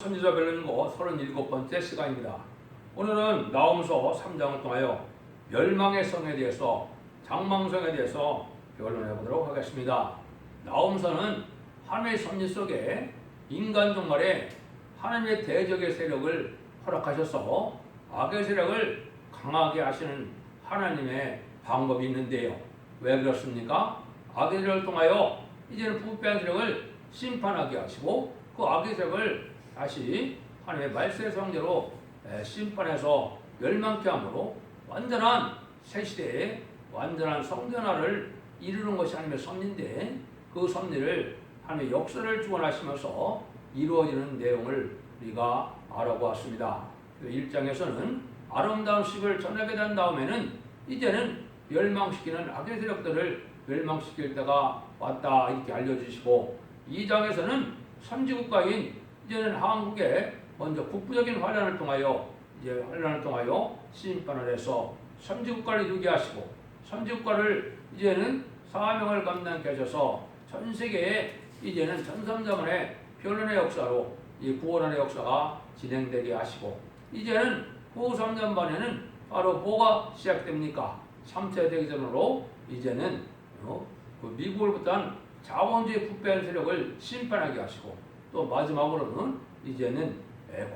선지자 별론고 37번째 시간입니다. 오늘은 나홈서 3장을 통하여 멸망의 성에 대해서 장망성에 대해서 변론해 보도록 하겠습니다. 나홈서는 하나님의 섭리 속에 인간 종말에 하나님의 대적의 세력을 허락하셔서 악의 세력을 강하게 하시는 하나님의 방법이 있는데요. 왜 그렇습니까? 악의 세력을 통하여 이제는 부패한 세력을 심판하게 하시고 그 악의 세력을 다시 하나님의 말씀의 성제로 심판해서 멸망케 함으로 완전한 새 시대에 완전한 성전화를 이루는 것이 하나님의 섭리인데 그 섭리를 하나님의 역사를 주관하시면서 이루어지는 내용을 우리가 알아보았습니다. 1장에서는 아름다운 식을 전하게 된 다음에는 이제는 멸망시키는 악의 세력들을 멸망시킬 때가 왔다 이렇게 알려주시고 2장에서는 선지국가인 이제는 한국에 먼저 국부적인 환란을 통하여 심판을 해서 선지국가를 이루게 하시고 선지국가를 이제는 사명을 감당케 하셔서 전 세계에 이제는 전섬자만의 변론의 역사로 이 구원의 역사가 진행되게 하시고 이제는 후 3년 반에는 바로 뭐가 시작됩니까? 3차 대전으로 이제는 그 미국으로부터 자본주의 부패한 세력을 심판하게 하시고 또 마지막으로는 이제는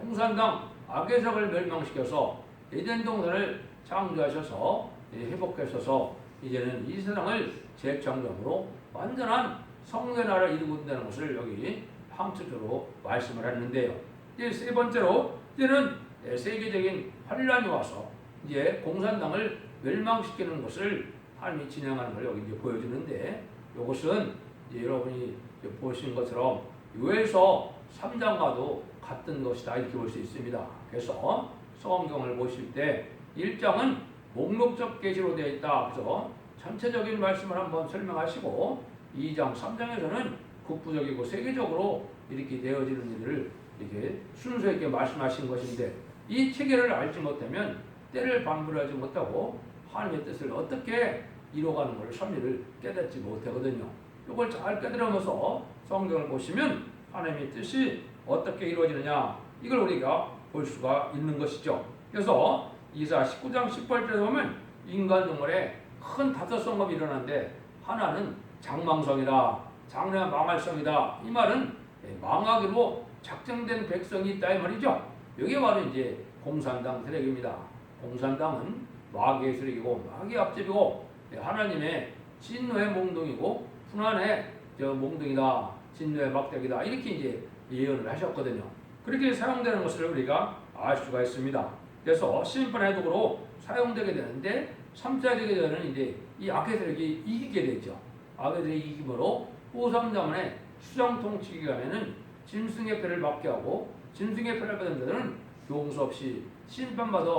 공산당 악의 세력을 멸망시켜서 에덴 동산을 창조하셔서 회복하셔서 이제는 이 세상을 재창조함으로 완전한 성전화를 이루고 있다는 것을 여기 함축적으로 말씀을 했는데요. 이제 세 번째로 이제는 세계적인 환란이 와서 이제 공산당을 멸망시키는 것을 하나님이 진행하는 걸 여기 이제 보여주는데 이것은 이제 여러분이 보신 것처럼 요에서 3장과도 같은 것이다 이렇게 볼 수 있습니다. 그래서 성경을 보실 때 1장은 목록적 계시로 되어 있다. 그래서 전체적인 말씀을 한번 설명하시고 2장, 3장에서는 국부적이고 세계적으로 이렇게 되어지는 일을 이렇게 순서 있게 말씀하신 것인데 이 체계를 알지 못하면 때를 방불하지 못하고 하나님의 뜻을 어떻게 이루어가는 것을 섭리를 깨닫지 못하거든요. 이걸 잘 깨달으면서 성경을 보시면 하나님의 뜻이 어떻게 이루어지느냐 이걸 우리가 볼 수가 있는 것이죠. 그래서 이사 19장 18절에 보면 인간 종말에 큰 5성읍이 일어나는데 하나는 장망성이다. 장래가 망할 성이다. 이 말은 망하기로 작정된 백성이 있다 이 말이죠. 이게 바로 이제 공산당 세력입니다. 공산당은 마귀의 세력이고 마귀의 앞집이고 하나님의 진노의 몽둥이고 분한의 몽둥이다. 진노의 막대기다. 이렇게 이제 예언을 하셨거든요. 그렇게 사용되는 것을 우리가 알 수가 있습니다. 그래서 심판의 도구로 사용되게 되는데 3차 대전은 이제 이 악의 세력이 이기게 되죠. 악의 세력이 이기므로 후3자문의 수정 통치 기간에는 짐승의 패를 받게 하고 짐승의 패를 받은 자들은 용서 없이 심판받아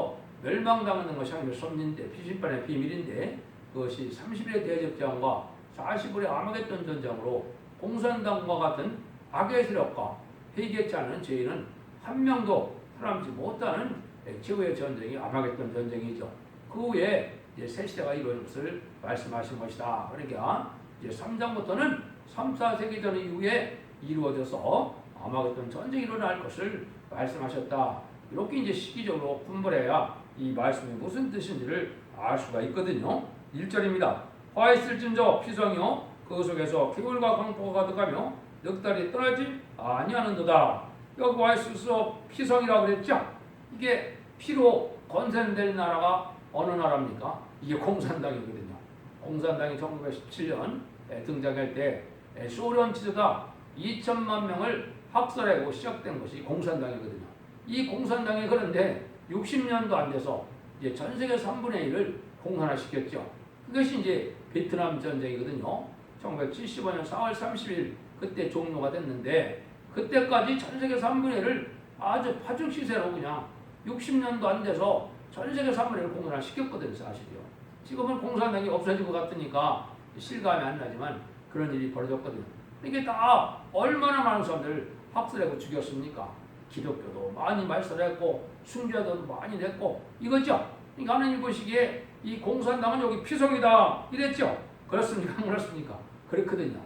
멸망당하는 것이 하나님의 섭리인데 비심판의 비밀인데 그것이 30일의 대접장과 40일의 아마겟돈 전장으로 공산당과 같은 악의 세력과 회개치 않은 죄인은 한 명도 살아남지 못하는 최후의 전쟁이 아마겟돈 전쟁이죠. 그 후에 이제 새 시대가 이루어질 것을 말씀하신 것이다. 그러니까 이제 3장부터는 3차 세계전 이후에 이루어져서 아마겟돈 전쟁이 일어날 것을 말씀하셨다. 이렇게 이제 시기적으로 분별해야 이 말씀이 무슨 뜻인지를 알 수가 있거든요. 1절입니다. 화 있을진저 피성이요 그 속에서 개울과 강포가 가득하며 넉달이 떠나지 아니하는도다. 여기 와 있어서 피성이라고 그랬죠. 이게 피로 건설된 나라가 어느 나라입니까? 이게 공산당이거든요. 공산당이 1917년 등장할 때 소련 지도자 2천만 명을 학살하고 시작된 것이 공산당이거든요. 이 공산당이 그런데 60년도 안 돼서 이제 전 세계 3분의 1을 공산화시켰죠. 그것이 이제 베트남 전쟁이거든요. 1975년 4월 30일 그때 종료가 됐는데 그때까지 전 세계 3분의 1을 아주 파죽 시세로 그냥 60년도 안 돼서 전 세계 3분의 1을 공산화시켰거든요. 사실이요. 지금은 공산당이 없어진 것 같으니까 실감이 안 나지만 그런 일이 벌어졌거든요. 이게 다 얼마나 많은 사람들을 학살하고 죽였습니까? 기독교도 많이 말살했고 순교자도 많이 냈고 이거죠. 그러니까 하나님 보시기에 이 공산당은 여기 피성이다 이랬죠. 그렇습니까? 그렇습니까? 그렇거든요.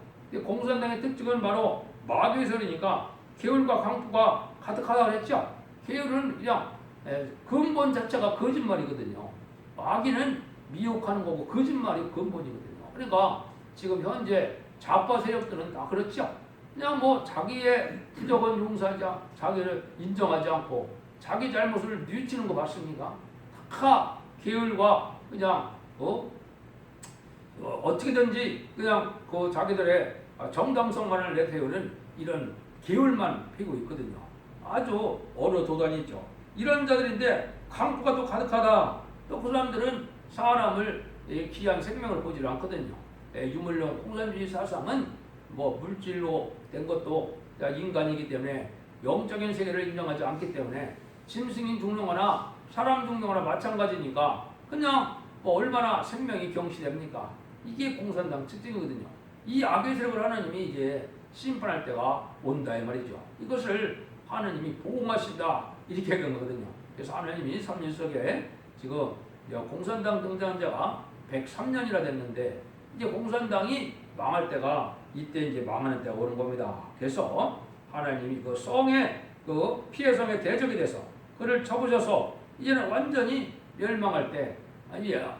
공산당의 특징은 바로 마귀의 세력이니까 개울과 강포가 가득하다 그랬죠. 게으른 그냥 근본 자체가 거짓말이거든요. 마귀는 미혹하는 거고 거짓말이 근본이거든요. 그러니까 지금 현재 좌파 세력들은 다 그렇죠. 그냥 뭐 자기의 부족은 용서하지 자기를 인정하지 않고 자기 잘못을 뉘우치는 거 맞습니까? 다 계율과 그냥 어떻게든지 그냥 그 자기들의 정당성만을 내세우는 이런 계율만 피고 있거든요. 아주 어려 도단이 있죠. 이런 자들인데 강포가 또 가득하다. 또 그 사람들은 사람을 귀한 생명을 보지 않거든요. 유물론 공산주의 사상은 뭐 물질로 된 것도 인간이기 때문에 영적인 세계를 인정하지 않기 때문에 짐승이 죽는 거나 사람 죽는 거나 마찬가지니까 그냥 뭐 얼마나 생명이 경시됩니까? 이게 공산당 특징이거든요. 이 악의 세력을 하나님이 이제 심판할 때가 온다 이 말이죠. 이것을 하나님이 보응하신다 이렇게 된 거거든요. 그래서 하나님이 3일석에 지금 공산당 등장한 지가 103년이나 됐는데 이제 공산당이 망할 때가 이때 이제 망하는 때가 오는 겁니다. 그래서 하나님이 그 성의 그 피해 성의 대적이 돼서 그를 쳐부셔서 이제는 완전히 멸망할 때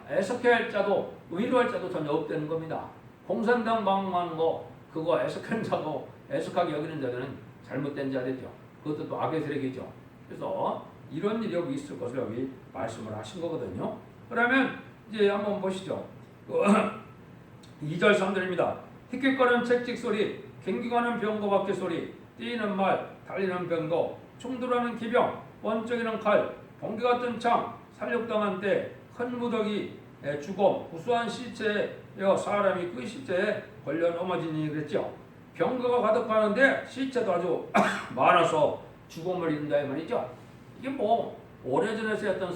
애석해할 자도 위로할 자도 전혀 없다는 겁니다. 공산당 망하는 거 그거 애석한 자고 애석하게 여기는 자들은 잘못된 자들이죠. 그것도 또 악의 세력이죠. 그래서 이런 일이 여기 있을 것을 여기 말씀을 하신 거거든요. 그러면 이제 한번 보시죠. 2절 3절입니다. 힉힉거리는 채찍 소리, 갱기가는 병거 바퀴 소리, 뛰는 말, 달리는 병거, 충돌하는 기병, 번쩍이는 칼, 번개 같은 창, 살육당한 때, 큰 무더기, 죽음, 구수한 시체여 사람이 그 시체에 걸려 넘어지니 그랬죠. 병거가 가득하는데 시체도 아주 많아서 죽음을 이룬다 이 말이죠. 이게 뭐 오래전에 쓰였던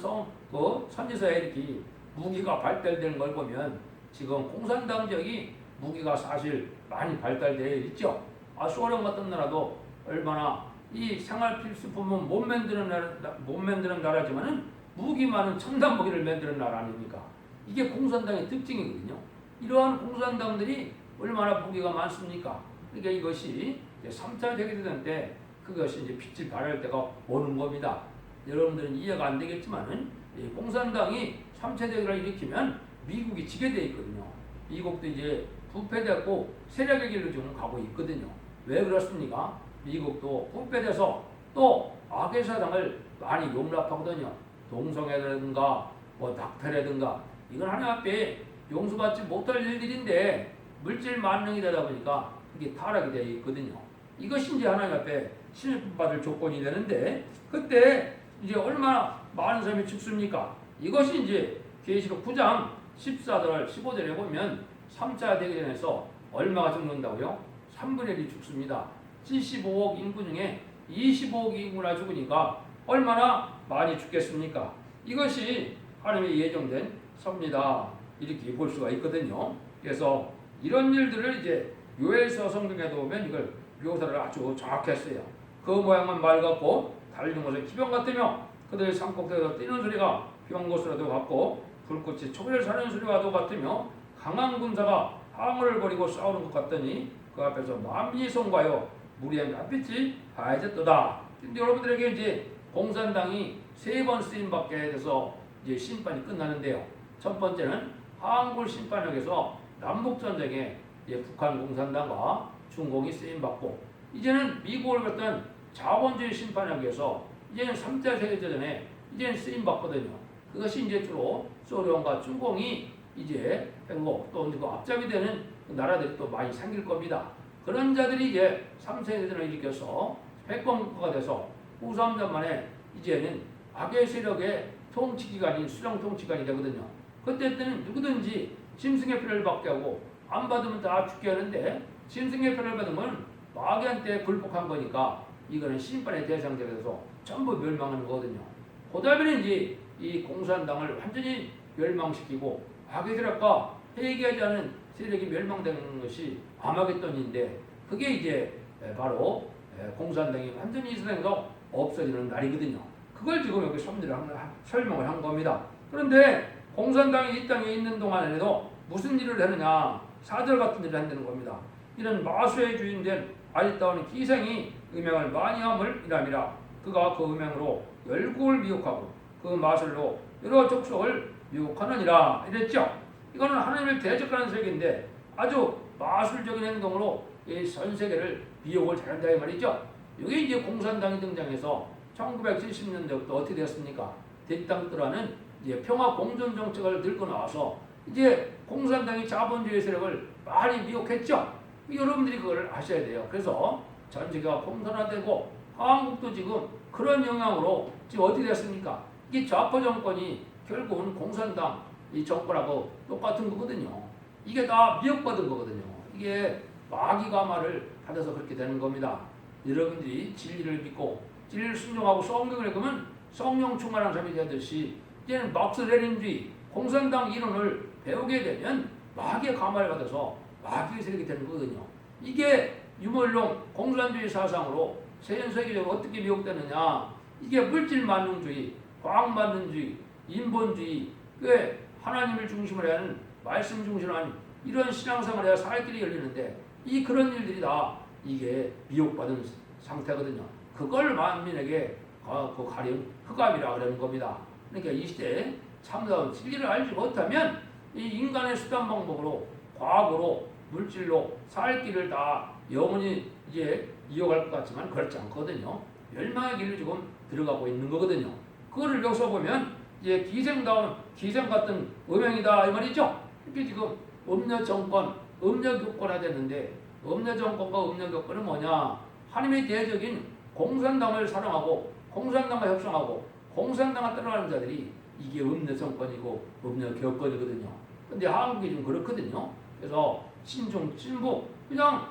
선지서에 이렇게 무기가 발달되는 걸 보면 지금 공산당 지역이 무기가 사실 많이 발달되어 있죠. 소련 같은 나라도 얼마나 이 생활 필수품은 못 만드는 나라지만은 무기 많은 첨단 무기를 만드는 나라 아닙니까? 이게 공산당의 특징이거든요. 이러한 공산당들이 얼마나 무기가 많습니까? 그러니까 이것이 3차 세계대전 때 그것이 이제 빛을 발할 때가 오는 겁니다. 여러분들은 이해가 안 되겠지만은 공산당이 3차 대결을 일으키면 미국이 지게 돼 있거든요. 미국도 이제 부패됐고 세력의 길로 지금 가고 있거든요. 왜 그렇습니까? 미국도 부패돼서 또 악의 사상을 많이 용납하거든요. 동성애라든가 뭐 낙태라든가 이건 하나님 앞에 용서받지 못할 일들인데 물질 만능이 되다 보니까 이게 타락이 되어 있거든요. 이것이 이제 하나님 앞에 신뢰받을 조건이 되는데 그때 이제 얼마나 많은 사람이 죽습니까? 이것이 이제 계시록 9장 14절 15절에 보면 3차 대전에서 얼마가 죽는다고요? 3분의 1이 죽습니다. 75억 인구 중에 25억 인구나 죽으니까 얼마나 많이 죽겠습니까? 이것이 하나님의 예정된 섭니다. 이렇게 볼 수가 있거든요. 그래서 이런 일들을 이제 요엘서 성경에도 보면 이걸 묘사를 아주 정확히 했어요. 그 모양은 말 같고 달리는 것은 기병 같으며 그들의 산꼭대기에서 뛰는 소리가 병거수라도 같고 불꽃이 초기를 사는 소리와도 같으며 강한 군사가 항우를 벌이고 싸우는 것 같더니 그 앞에서 만민이 송과하여 무리한 햇빛이 하얘졌도다. 근데 여러분들에게 이제 공산당이 3번 쓰임받게 돼서 이제 심판이 끝나는데요. 첫 번째는 항굴 심판역에서 남북전쟁에 북한 공산당과 중공이 쓰임받고 이제는 미국을 갔던 자본주의 심판역에서 이제는 3차 세계대전에 이제는 쓰임받거든요. 그것이 이제 주로 소련과 중공이 이제 행복 또 그 앞잡이 되는 나라들이 또 많이 생길 겁니다. 그런 자들이 이제 3차 세계대전을 일으켜서 패권국가가 돼서 후 3년 만에 이제는 악의 세력의 통치기관인 수령 통치기관이 되거든요. 그때는 누구든지 짐승의 표를 받게 하고 안 받으면 다 죽게 하는데 짐승의 표를 받으면 마귀한테 굴복한 거니까 이거는 심판의 대상자가 돼서 전부 멸망하는 거거든요. 그 다음에 이제 이 공산당을 완전히 멸망시키고 악의 세력과 회개하지 않은 세력이 멸망되는 것이 아마겟돈인데 그게 이제 바로 공산당이 완전히 이 세상에서 없어지는 날이거든요. 그걸 지금 여기 설명을 한 겁니다. 그런데 공산당이 이 땅에 있는 동안에도 무슨 일을 하느냐? 사절 같은 일을 한다는 겁니다. 이런 마수의 주인된 아리따운 기생이 음행을 많이 함을 이람이라 그가 그 음행으로 열국을 미혹하고 그 마술로 여러 족속을 미혹하느니라 이랬죠. 이거는 하나님을 대적하는 세계인데 아주 마술적인 행동으로 이 전 세계를 미혹을 잘한다 이 말이죠. 이게 이제 공산당이 등장해서 1970년대부터 어떻게 됐습니까? 대땅들하는 이제 평화 공존 정책을 들고 나와서 이제 공산당이 자본주의 세력을 많이 미혹했죠. 여러분들이 그걸 아셔야 돼요. 그래서 전 세계가 공산화되고 한국도 지금 그런 영향으로 지금 어떻게 됐습니까? 이게 좌파 정권이 결국은 공산당 이 정권하고 똑같은 거거든요. 이게 다 미혹받은 거거든요. 이게 마귀가 말을 받아서 그렇게 되는 겁니다. 여러분들이 진리를 믿고 진리를 순종하고 성경을 읽으면 성령 충만한 사람이 되듯이 이제는 막스 레닌주의 공산당 이론을 배우게 되면 마귀의 감화를 받아서 마귀의 세력이 되는 거거든요. 이게 유물론 공산주의 사상으로 전 세계적으로 어떻게 미혹되느냐. 이게 물질만능주의, 과학만능주의, 인본주의, 그 하나님을 중심으로 하는 말씀 중심으로 하는 이런 신앙생활을 해야 살 길이 열리는데 이 그런 일들이 다 이게 미혹받은 상태거든요. 그걸 만민에게 그 가령 흑암이라 그러는 겁니다. 그러니까 이 시대에 참다운 진리를 알지 못하면 이 인간의 수단 방법으로 과학으로 물질로 살 길을 다 영원히 이제 이어갈 것 같지만 그렇지 않거든요. 멸망의 길을 지금 들어가고 있는 거거든요. 그거를 여기서 보면 이제 기생 같은 음행이다 이 말이죠. 이렇게 지금 음녀 정권, 음녀 교권화 됐는데 음녀 정권과 음녀 교권은 뭐냐? 하나님의 대적인 공산당을 사랑하고 공산당과 협상하고 공산당을 따라가는 자들이 이게 음녀 정권이고 음녀 교권이거든요. 근데 한국이 좀 그렇거든요. 그래서 신중, 진보 그냥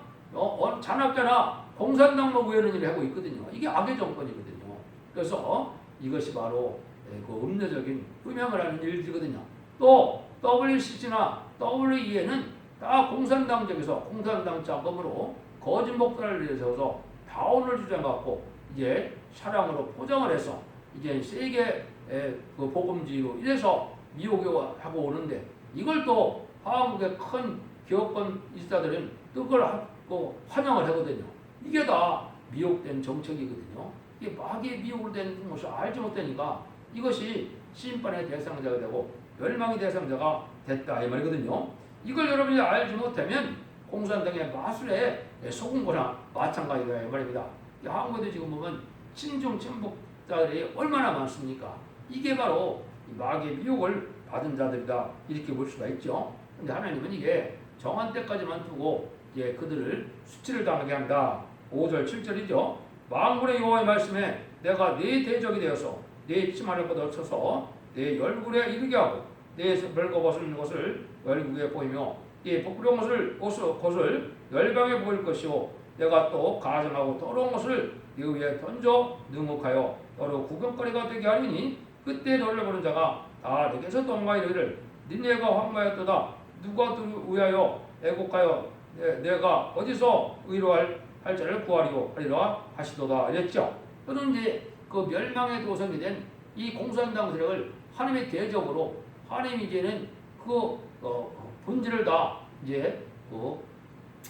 잔악자나 공산당만 구하는 일을 하고 있거든요. 이게 악의 정권이거든요. 그래서 이것이 바로 그 음녀적인 음행을 하는 일들이거든요. 또 WCC나 WE에는 다 공산당적에서 공산당 자금으로 거짓 목표를 내세워서 다운을 주장받고 이제 사랑으로 포장을 해서 이제 세계 그 복음주의로 이래서 미혹하고 오는데 이걸 또 한국의 큰 기업권 인사들은 또 그걸 환영을 하거든요. 이게 다 미혹된 정책이거든요. 이게 마귀의 미혹을 된 것을 알지 못하니까 이것이 심판의 대상자가 되고 멸망의 대상자가 됐다 이 말이거든요. 이걸 여러분이 알지 못하면 공산당의 마술에 속은 거나 마찬가지다 이 말입니다. 한국에도 지금 보면 친중 친북자들이 얼마나 많습니까? 이게 바로 마귀의 미혹을 받은 자들이다 이렇게 볼 수가 있죠. 근데 하나님은 이게 정한 때까지만 두고 이제 그들을 수치를 당하게 한다. 5절 7절이죠. 만군의 여호와의 말씀에 내가 네 대적이 되어서 네 치마를 걷어쳐서 네 열굴에 이르게 하고 네 벌거벗은 것을 열국에 보이며 네 부끄러운 것을 열방에 보일 것이요 내가 또 가증하고 더러운 것을 네 위에 던져 능혹하여 너로 구경거리가 되게 하리니 그때 너를 보는 자가 다 내게서 도망하 이르기를 니네가 황마였도다 누가 위하여 애곡하여 내가 어디서 의로할 자를 구하리오 하리라 하시도다 이랬죠. 또는 이제 그 멸망의 도성이 된 이 공산당 세력을 하나님의 대적으로 하나님 이제는 그 본질을 다 이제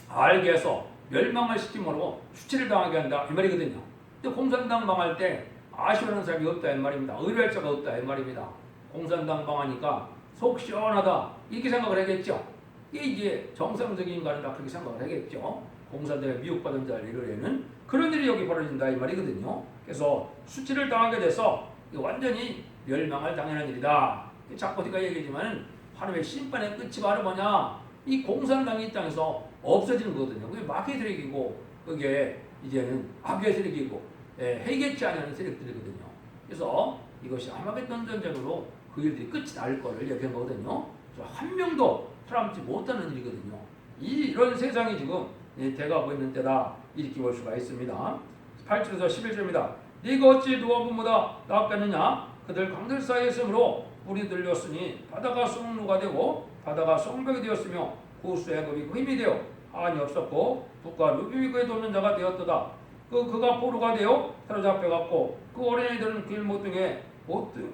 알게 해서 멸망을 시킴으로 수치를 당하게 한다 이 말이거든요. 근데 공산당 망할 때 아쉬워하는 사람이 없다 이 말입니다. 의뢰할 자가 없다 이 말입니다. 공산당 망하니까 속 시원하다 이렇게 생각을 하겠죠. 이게 이제 정상적인 인간은 다 그렇게 생각을 하겠죠. 공산당에 미혹받은 자들에는 그런 일이 여기 벌어진다 이 말이거든요. 그래서 수치를 당하게 돼서 완전히 멸망을 당하는 일이다. 자꾸 우리가 얘기하지만 하나님의 심판의 끝이 바로 뭐냐? 이 공산당 입장에서 없어지는 거거든요. 그게 마귀의 세력이고 그게 이제는 악의 세력이고 해결치 않는 세력들이거든요. 그래서 이것이 아마겟돈 전쟁으로 그 일들이 끝이 날 거를 얘기한 거거든요. 그래서 한 명도 살아남지 못하는 일이거든요. 이런 세상이 지금 돼가고 있는 때다 이렇게 볼 수가 있습니다. 8절에서 11절입니다. 네가 어찌 노아분보다 낫겠느냐? 그들 강들 사이에 있으므로 물이 들렸으니 바다가 성루가 되고 바다가 성벽이 되었으며 구수의 급이 그 힘이 되어 한이 없었고 북과 루비미 그에 돕는 자가 되었도다. 그가 포로가 되어 사로잡혀갔고 그 어린이들은 길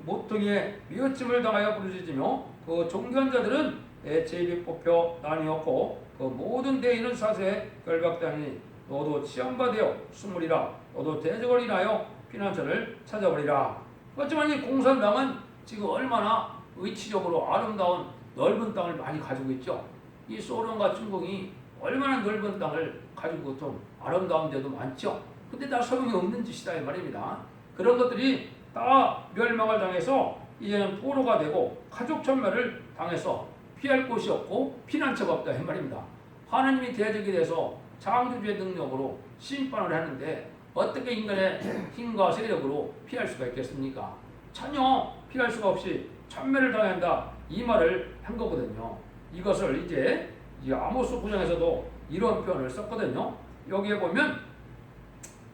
모퉁이에 미어침을 당하여 부르짖으며 그 존귀한 자들은 제비 뽑혀 나뉘었고 그 모든 대인은 사세에 결박당하니 너도 치안받되어 숨으리라. 너도 대적을 인하여 피난처를 찾아버리라. 하지만 이 공산당은 지금 얼마나 위치적으로 아름다운 넓은 땅을 많이 가지고 있죠. 이 소련과 중국이 얼마나 넓은 땅을 가지고 좀 아름다운 데도 많죠. 근데 다 소용이 없는 짓이다 이 말입니다. 그런 것들이 다 멸망을 당해서 이제는 포로가 되고 가족 전멸을 당해서 피할 곳이 없고 피난처가 없다 이 말입니다. 하나님이 대적이 돼서 창조주의 능력으로 심판을 하는데 어떻게 인간의 힘과 세력으로 피할 수가 있겠습니까? 전혀 피할 수가 없이 천멸을 당한다 이 말을 한 거거든요. 이것을 이제 아모스 9장에서도 이런 표현을 썼거든요. 여기에 보면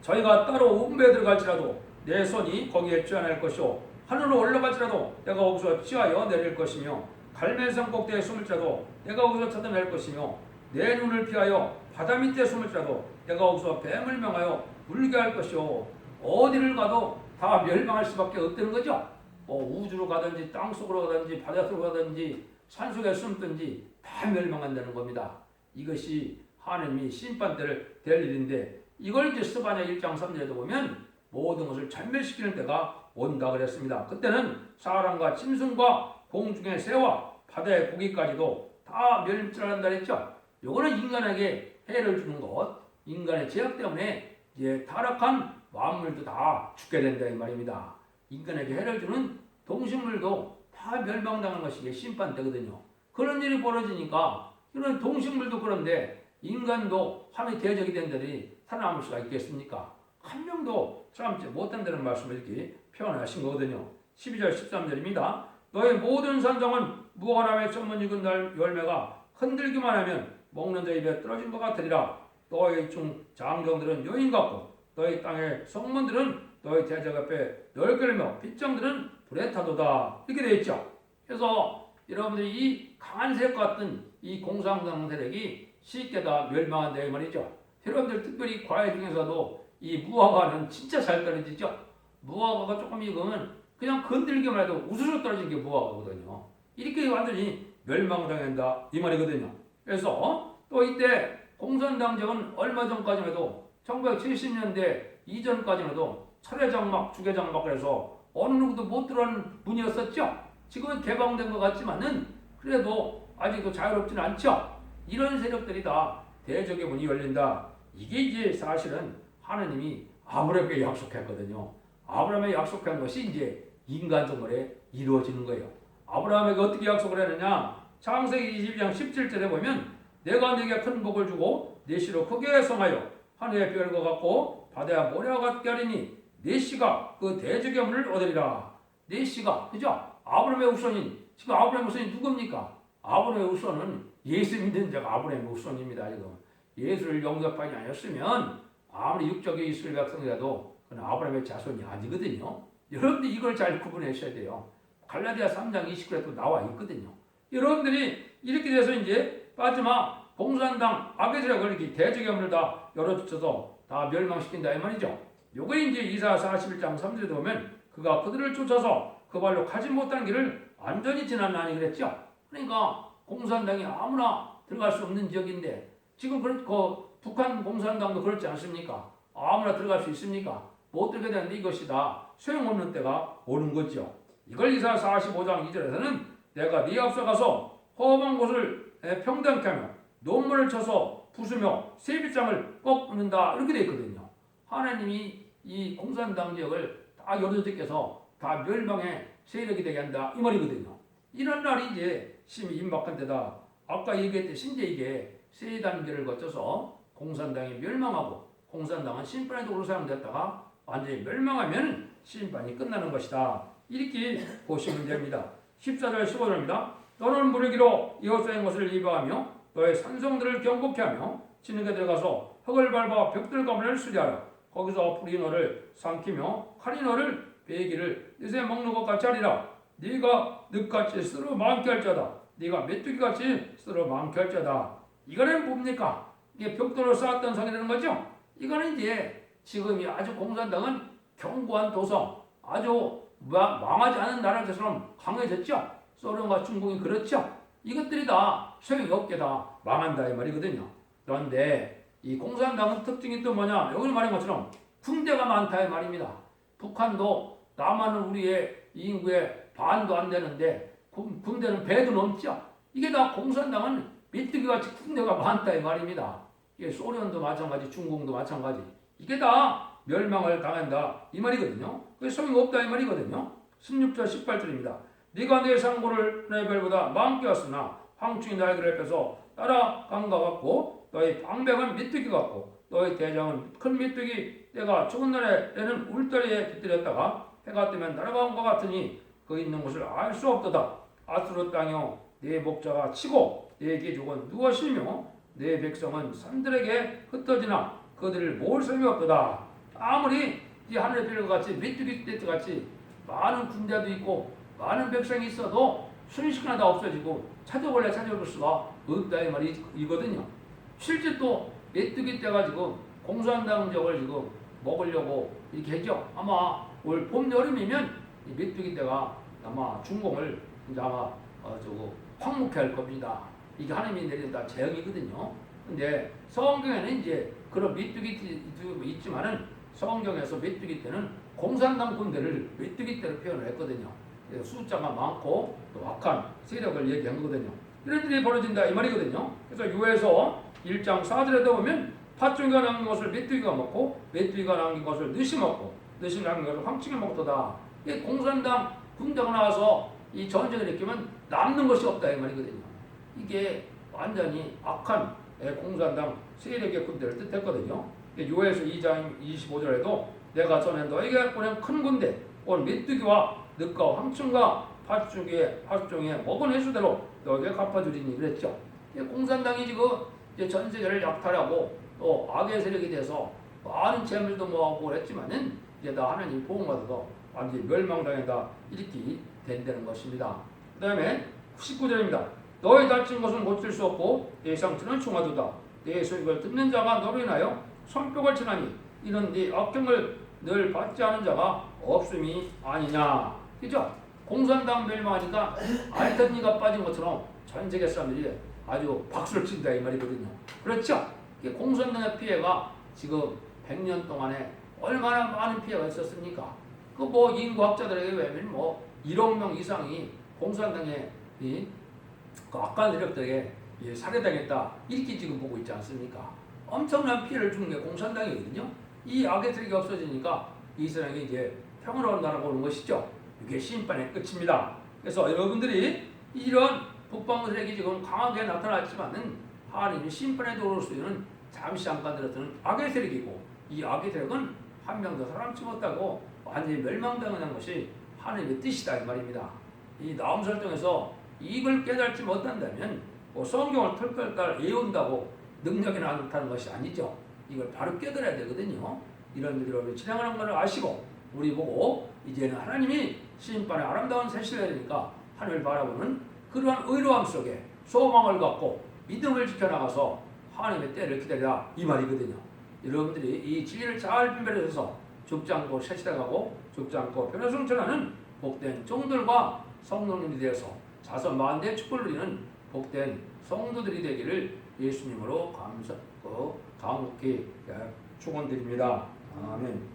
저희가 따로 음부에 들어갈지라도 내 손이 거기에 취하낼 것이요 하늘로 올라갈지라도 내가 거기서 취하여 내릴 것이며 갈멜산 꼭대기에 숨을지라도 내가 거기서 찾아낼 것이며 내 눈을 피하여 바다 밑에 숨을지라도 내가 거기서 뱀을 명하여 물게 할 것이요. 어디를 가도 다 멸망할 수밖에 없다는 거죠. 우주로 가든지 땅속으로 가든지 바닷속으로 가든지 산속에 숨든지 다 멸망한다는 겁니다. 이것이 하나님이 심판 때를 될 일인데 이걸 이제 스바냐 1장 3절에도 보면 모든 것을 전멸시키는 때가 온다 그랬습니다. 그때는 사람과 짐승과 공중의 새와 바다의 고기까지도 다 멸절한다 그랬죠. 요거는 인간에게 해를 주는 것, 인간의 죄악 때문에 이제 타락한 만물도 다 죽게 된다 이 말입니다. 인간에게 해를 주는 동식물도 다 멸망당하는 것이 이게 심판 때거든요. 그런 일이 벌어지니까 이런 동식물도 그런데 인간도 하나님의 대적이 된다니 살아남을 수가 있겠습니까? 한 명도 참지 못한다는 말씀을 이렇게 표현하신 거거든요. 12절 13절입니다. 너의 모든 산정은 무화과나무의 쩍문 익은 열매가 흔들기만 하면 먹는 자 입에 떨어진 것 같으리라. 너의 중 장정들은 여인 같고 너의 땅의 성문들은 너의 대적 앞에 넓게 열며 빗장들은 불에 타도다. 이렇게 되어 있죠. 그래서 여러분들이 이 강한 색 같은 이 공산당 세력이 쉽게 다 멸망한다 이 말이죠. 여러분들 특별히 과일 중에서도 이 무화과는 진짜 잘 떨어지죠. 무화과가 조금 익으면 그냥 건들기만 해도 우수수 떨어진 게 무화과거든요. 이렇게 완전히 멸망당한다 이 말이거든요. 그래서 또 이때 공산당정은 얼마 전까지만 해도 1970년대 이전까지만 해도 철회장막, 주계장막 그래서 어느 누구도 못 들어오는 문이었었죠. 지금은 개방된 것 같지만은 그래도 아직도 자유롭지는 않죠. 이런 세력들이 다 대적의 문이 열린다. 이게 이제 사실은 하나님이 아브라함에게 약속했거든요. 아브라함에게 약속한 것이 이제 인간성물에 이루어지는 거예요. 아브라함에게 어떻게 약속을 했느냐? 창세기 22장 17절에 보면 내가 네게 큰 복을 주고 네 씨로 크게 성하여 하늘의 별과 같고 바다의 모래와 같게 하리니 네 씨가 그 대적의 문을 얻으리라. 네 씨가 그죠? 아브라함의 후손인 지금 아브라함의 후손이 누굽니까? 아브라함의 후손은 예수 믿는 자가 아브라함의 후손입니다. 지금 예수를 영접하지 않았으면 아무리 육적의 이스라엘 백성이라도 그건 아브라함의 자손이 아니거든요. 여러분들 이걸 잘 구분하셔야 돼요. 갈라디아 3장 29절에도 나와 있거든요. 여러분들이 이렇게 돼서 이제 마지막 공산당 악의 세력을 이렇게 대적의 문을 다 열어주셔서 다 멸망시킨다 이 말이죠. 요거 이제 이사야 41장 3절에 보면 그가 그들을 쫓아서 그 발로 가지 못한 길을 완전히 지났나니 그랬죠. 그러니까 공산당이 아무나 들어갈 수 없는 지역인데 지금 그 북한 공산당도 그렇지 않습니까? 아무나 들어갈 수 있습니까? 못 들게 되는데 이것이 다 소용없는 때가 오는 거죠. 이걸 이사야 45장 2절에서는 내가 네 앞서 가서 험한 곳을 평등케 하며 논문을 쳐서 부수며 세빗장을 꺾는다 이렇게 되어 있거든요. 하나님이 이 공산당 지역을 다 여러분들께서 다 멸망의 세력이 되게 한다 이 말이거든요. 이런 날이 이제 심히 임박한 때다. 아까 얘기했듯이 이제 이게 세 단계를 거쳐서 공산당이 멸망하고 공산당은 심판의 도구로 사용됐다가 완전히 멸망하면 심판이 끝나는 것이다. 이렇게 보시면 됩니다. 14절 15절입니다. 너는 무르기로 이웃사의 것을 리뷰하며 너의 산성들을 경고케 하며 진흙에 들어가서 흙을 밟아 벽들 가문을 수리하라. 거기서 불이 너를 삼키며 칼이 너를 베기를 늦에 먹는 것 같이 하리라. 네가 늑같이 쓸어 많게 할 자다. 네가 메뚜기같이 쓸어 많게 할 자다. 이거는 뭡니까? 이게 벽돌로 쌓았던 성이라는 거죠. 이거는 이제 지금이 아주 공산당은 견고한 도성, 아주 망하지 않은 나라처럼 강해졌죠. 소련과 중국이 그렇죠. 이것들이 다 소용이 없게 다 망한다 이 말이거든요. 그런데 이 공산당은 특징이 또 뭐냐? 여기 말한 것처럼 군대가 많다 이 말입니다. 북한도 남한은 우리의 인구의 반도 안 되는데 군대는 배도 넘죠. 이게 다 공산당은 메뚜기같이 군대가 많다 이 말입니다. 이게 소련도 마찬가지, 중국도 마찬가지. 이게 다 멸망을 당한다 이 말이거든요. 그게 소용이 없다 이 말이거든요. 16절 18절입니다. 네가 내 상고를 내 별보다 많게 왔으나 황충이 날개를 펴서 따라간 것 같고 너희 방백은 메뚜기 같고 너희 대장은 큰 메뚜기 내가 죽은 날에는 울타리에 깃들였다가 해가 뜨면 날아간 것 같으니 그 있는 곳을 알 수 없도다. 아수르 땅이여 네 목자가 치고 네 귀족은 누워시며 네 백성은 산들에게 흩어지나 그들을 모을 소용이 없도다. 아무리 이 하늘의 별과 같이 메뚜기 떼트 같이 많은 군대도 있고 많은 백성이 있어도 순식간에 다 없어지고 찾아볼 수가 없다 이 말이 이거든요. 실제 또 메뚜기 떼가 지금 공산당적을 지금 먹으려고 이렇게 했죠. 아마 올 봄 여름이면 이 메뚜기 떼가 아마 중공을 이제 아마 황묵해 할 겁니다. 이게 하나님이 내린 다 재앙이거든요. 근데 성경에는 이제 그런 메뚜기도 있지만은 성경에서 메뚜기 떼는 공산당 군대를 메뚜기 떼로 표현을 했거든요. 숫자가 많고 또 악한 세력을 얘기한 거거든요. 이런 일이 벌어진다 이 말이거든요. 그래서 요에서 1장 4절에도 보면 팥종이가 남긴 것을 메뚜기가 먹고 메뚜기가 남긴 것을 느시 먹고 느시 남긴 것을 황충이 먹도다. 이 공산당 군대가 나와서 이 전쟁을 일으키면 남는 것이 없다 이 말이거든요. 이게 완전히 악한 공산당 세력의 군대를 뜻했거든요. 요에서 2장 25절에도 내가 전에 너에게 보낸 큰 군대 온 메뚜기와 늑과 황충과 팥종에 먹은 회수대로 너에게 갚아주리니 그랬죠. 공산당이 지금 이제 전 세계를 약탈하고 또 악의 세력이 돼서 많은 재물도 모아오고 그랬지만은 이제 다 하나님 보호받아서 완전히 멸망당한다 이렇게 된다는 것입니다. 그 다음에 19절입니다. 너의 다친 것은 고칠 수 없고 내 상처는 충하도다. 내 소식을 듣는 자가 너로 인하여 손뼉을 치나니 이는 네 악행을 늘 받지 않은 자가 없음이 아니냐. 그죠? 공산당 멸망하니까 알턴니가 빠진 것처럼 전 세계 사람들이 아주 박수를 친다 이 말이거든요. 그렇죠? 공산당의 피해가 지금 100년 동안에 얼마나 많은 피해가 있었습니까? 그 뭐 인구학자들에게 의하면 뭐 1억 명 이상이 공산당의 그 악한 세력들에게 살해당했다 이렇게 지금 보고 있지 않습니까? 엄청난 피해를 주는 게 공산당이거든요. 이 악의 세력이 없어지니까 이스라엘이 이제 평화로운 나라가 오는 것이죠. 이게 심판의 끝입니다. 그래서 여러분들이 이런 북방 세력이 지금 강하게 나타났지만은 하나님이 심판에 도울 수 있는 잠시 잠깐 들었던 악의 세력이고 이 악의 세력은 한 명도 사람치 못하고 완전히 멸망당하는 것이 하나님의 뜻이다 이 말입니다. 이 나움 설정에서 이걸 깨달지 못한다면 뭐 성경을 털털털 외운다고 능력이 나타나는 것이 아니죠. 이걸 바로 깨달아야 되거든요. 이런 일들을 진행하는 것을 아시고 우리 보고 이제는 하나님이 심판의 아름다운 새 시대니까 하늘을 바라보는 그러한 의로함 속에 소망을 갖고 믿음을 지켜나가서 하나님의 때를 기다리라 이 말이거든요. 여러분들이 이 진리를 잘 분별해서 죽지 않고 새 시대 가고 죽지 않고 변화성천하는 복된 종들과 성도님이 되어서 자선 만대의 축복을 누리는 복된 성도들이 되기를 예수님으로 감사하고 강국히 축원드립니다. 아멘.